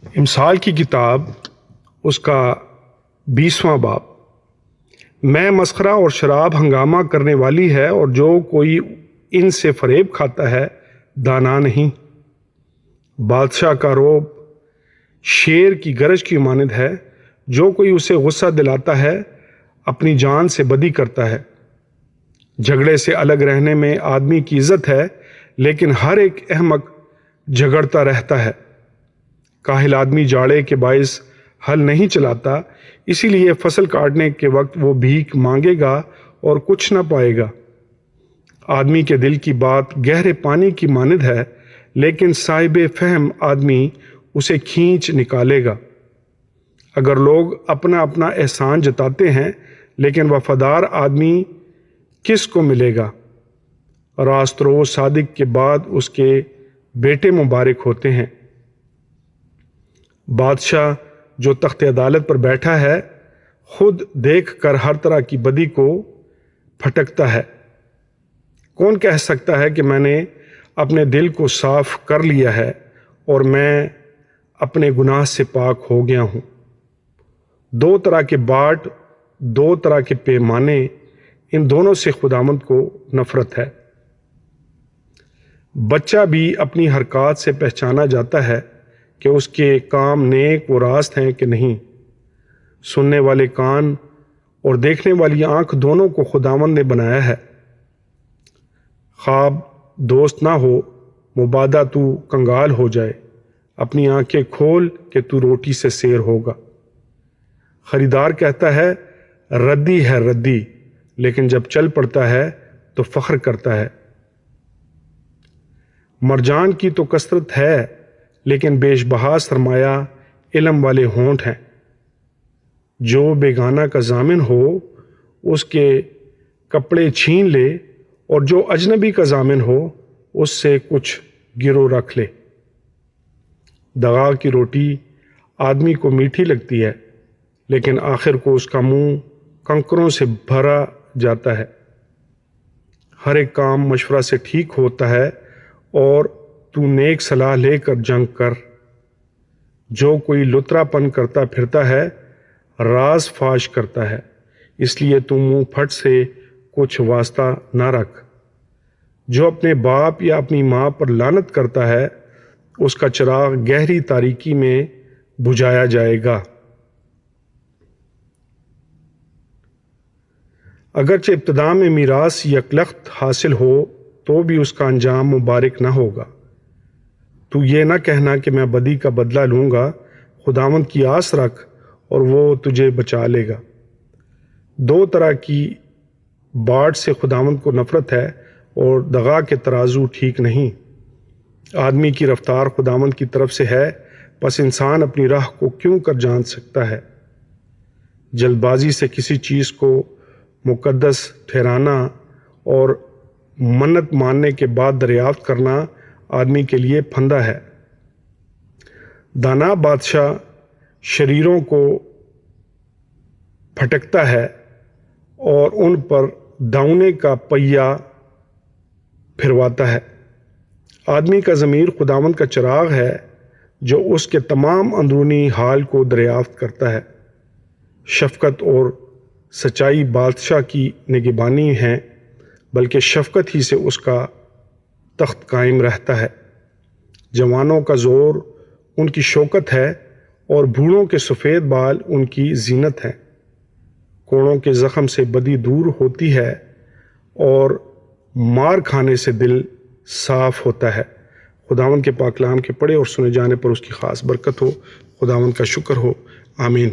امثال کی کتاب اس کا 20واں باب۔ میں مسخرہ اور شراب ہنگامہ کرنے والی ہے، اور جو کوئی ان سے فریب کھاتا ہے دانا نہیں۔ بادشاہ کا روب شیر کی گرج کی مانند ہے، جو کوئی اسے غصہ دلاتا ہے اپنی جان سے بدی کرتا ہے۔ جھگڑے سے الگ رہنے میں آدمی کی عزت ہے، لیکن ہر ایک احمق جھگڑتا رہتا ہے۔ کاہل آدمی جاڑے کے باعث ہل نہیں چلاتا، اسی لیے فصل کاٹنے کے وقت وہ بھیک مانگے گا اور کچھ نہ پائے گا۔ آدمی کے دل کی بات گہرے پانی کی مانند ہے، لیکن صاحب فہم آدمی اسے کھینچ نکالے گا۔ اگر لوگ اپنا اپنا احسان جتاتے ہیں، لیکن وفادار آدمی کس کو ملے گا؟ راست رو صادق کے بعد اس کے بیٹے مبارک ہوتے ہیں۔ بادشاہ جو تخت عدالت پر بیٹھا ہے، خود دیکھ کر ہر طرح کی بدی کو پھٹکتا ہے۔ کون کہہ سکتا ہے کہ میں نے اپنے دل کو صاف کر لیا ہے اور میں اپنے گناہ سے پاک ہو گیا ہوں؟ دو طرح کے باٹ، دو طرح کے پیمانے، ان دونوں سے خداوند کو نفرت ہے۔ بچہ بھی اپنی حرکات سے پہچانا جاتا ہے کہ اس کے کام نیک و راست ہیں کہ نہیں۔ سننے والے کان اور دیکھنے والی آنکھ دونوں کو خداوند نے بنایا ہے۔ خواب دوست نہ ہو، مبادہ تو کنگال ہو جائے، اپنی آنکھیں کھول کہ تو روٹی سے سیر ہوگا۔ خریدار کہتا ہے ردی ہے ردی، لیکن جب چل پڑتا ہے تو فخر کرتا ہے۔ مرجان کی تو کثرت ہے، لیکن بیش بہا سرمایہ علم والے ہونٹ ہیں۔ جو بیگانہ کا ضامن ہو اس کے کپڑے چھین لے، اور جو اجنبی کا ضامن ہو اس سے کچھ گرو رکھ لے۔ دغا کی روٹی آدمی کو میٹھی لگتی ہے، لیکن آخر کو اس کا منہ کنکروں سے بھرا جاتا ہے۔ ہر ایک کام مشورہ سے ٹھیک ہوتا ہے، اور تو نیک صلاح لے کر جنگ کر۔ جو کوئی لترا پن کرتا پھرتا ہے راز فاش کرتا ہے، اس لیے تو منہ پھٹ سے کچھ واسطہ نہ رکھ۔ جو اپنے باپ یا اپنی ماں پر لعنت کرتا ہے اس کا چراغ گہری تاریکی میں بجھایا جائے گا۔ اگرچہ ابتدا میں میراث یکلخت حاصل ہو تو بھی اس کا انجام مبارک نہ ہوگا۔ تو یہ نہ کہنا کہ میں بدی کا بدلہ لوں گا، خداوند کی آس رکھ اور وہ تجھے بچا لے گا۔ دو طرح کی باڑ سے خداوند کو نفرت ہے، اور دغا کے ترازو ٹھیک نہیں۔ آدمی کی رفتار خداوند کی طرف سے ہے، پس انسان اپنی راہ کو کیوں کر جان سکتا ہے؟ جلد بازی سے کسی چیز کو مقدس ٹھہرانا اور منت ماننے کے بعد دریافت کرنا آدمی کے لیے پھندہ ہے۔ دانا بادشاہ شریروں کو پھٹکتا ہے اور ان پر داؤنے کا پہیہ پھرواتا ہے۔ آدمی کا ضمیر خداوند کا چراغ ہے، جو اس کے تمام اندرونی حال کو دریافت کرتا ہے۔ شفقت اور سچائی بادشاہ کی نگہبانی ہیں، بلکہ شفقت ہی سے اس کا تخت قائم رہتا ہے۔ جوانوں کا زور ان کی شوکت ہے، اور بوڑھوں کے سفید بال ان کی زینت ہے۔ کوڑوں کے زخم سے بدی دور ہوتی ہے، اور مار کھانے سے دل صاف ہوتا ہے۔ خداوند کے پاک کلام کے پڑھے اور سنے جانے پر اس کی خاص برکت ہو۔ خداوند کا شکر ہو، آمین۔